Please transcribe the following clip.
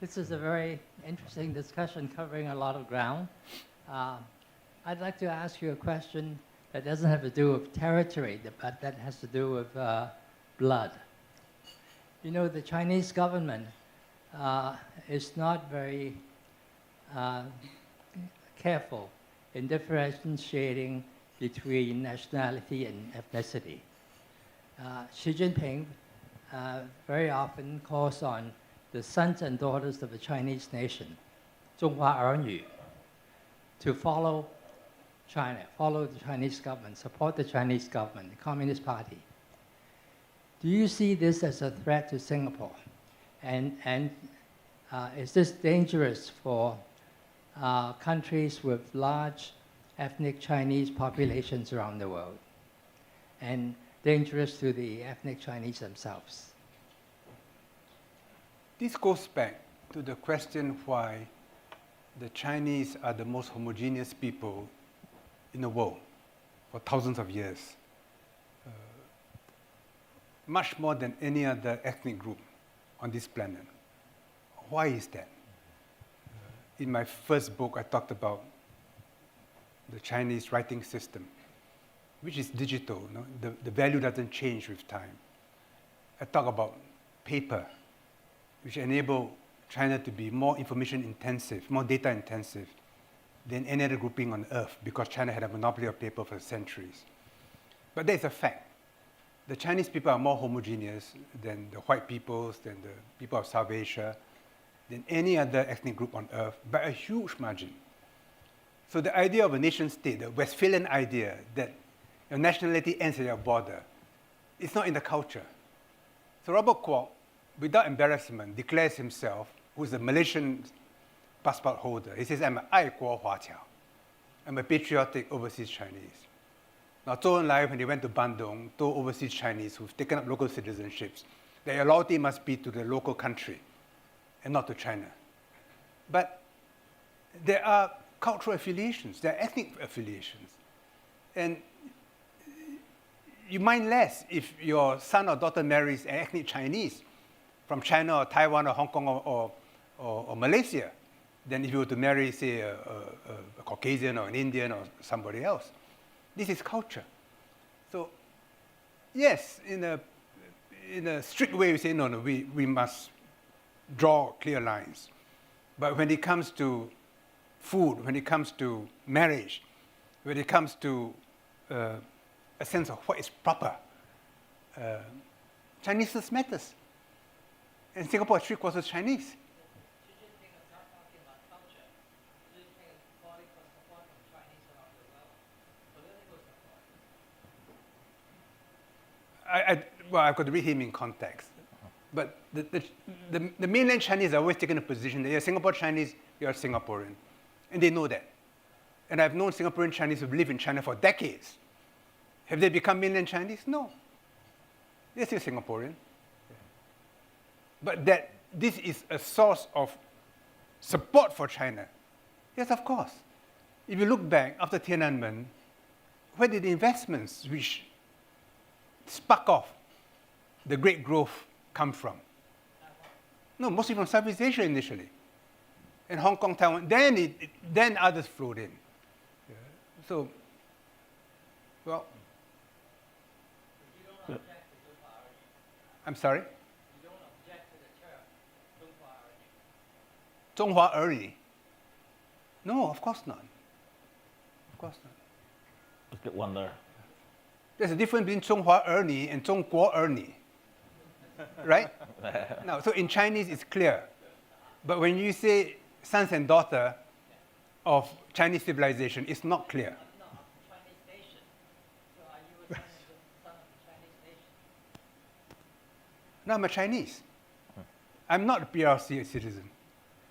This is a very interesting discussion covering a lot of ground. I'd like to ask you a question that doesn't have to do with territory, but that has to do with blood. You know, the Chinese government is not very careful in differentiating between nationality and ethnicity. Xi Jinping very often calls on the sons and daughters of the Chinese nation, 中华儿女, to follow China, follow the Chinese government, support the Chinese government, the Communist Party. Do you see this as a threat to Singapore? And is this dangerous for countries with large ethnic Chinese populations around the world, and dangerous to the ethnic Chinese themselves? This goes back to the question why the Chinese are the most homogeneous people in the world for thousands of years, much more than any other ethnic group on this planet. Why is that? In my first book, I talked about the Chinese writing system, which is digital. You know? The value doesn't change with time. I talk about paper, which enable China to be more information intensive, more data intensive than any other grouping on earth, because China had a monopoly of paper for centuries. But there's a fact. The Chinese people are more homogeneous than the white peoples, than the people of South Asia, than any other ethnic group on earth, by a huge margin. So the idea of a nation state, the Westphalian idea that your nationality ends at your border, it's not in the culture. So Robert Kwok, without embarrassment, declares himself, who's a Malaysian passport holder. He says, I'm an 爱国华侨. I'm a patriotic overseas Chinese. Now, Zhou Enlai, when he went to Bandung, told overseas Chinese who've taken up local citizenships that your loyalty must be to the local country and not to China. But there are cultural affiliations, there are ethnic affiliations. And you mind less if your son or daughter marries an ethnic Chinese from China or Taiwan or Hong Kong or Malaysia than if you were to marry, say, a Caucasian or an Indian or somebody else. This is culture. So, yes, in a strict way, we say, no, we must draw clear lines. But when it comes to food, when it comes to marriage, when it comes to a sense of what is proper, Chinese matters. And Singapore is 3/4 Chinese. Well, I've got to read him in context. But the mainland Chinese are always taking a position that you're Singapore Chinese, you're Singaporean. And they know that. And I've known Singaporean Chinese who've lived in China for decades. Have they become mainland Chinese? No. They're still Singaporean. But that this is a source of support for China. Yes, of course. If you look back after Tiananmen, where did the investments which spark off the great growth come from? No, mostly from Southeast Asia initially. And Hong Kong, Taiwan, then others flowed in. Yeah. So, well. You don't object to 中华儿女. I'm sorry? You don't object to the term 中华儿女. 中华儿女? No, of course not. Of course not. Let's get one there. There's a difference between 中华儿女 and 中国儿女. Right? Now, so in Chinese, it's clear. But when you say sons and daughter of Chinese civilization, it's not clear. No, Chinese nation. So are you a son of the Chinese nation? No, I'm a Chinese. I'm not a PRC citizen.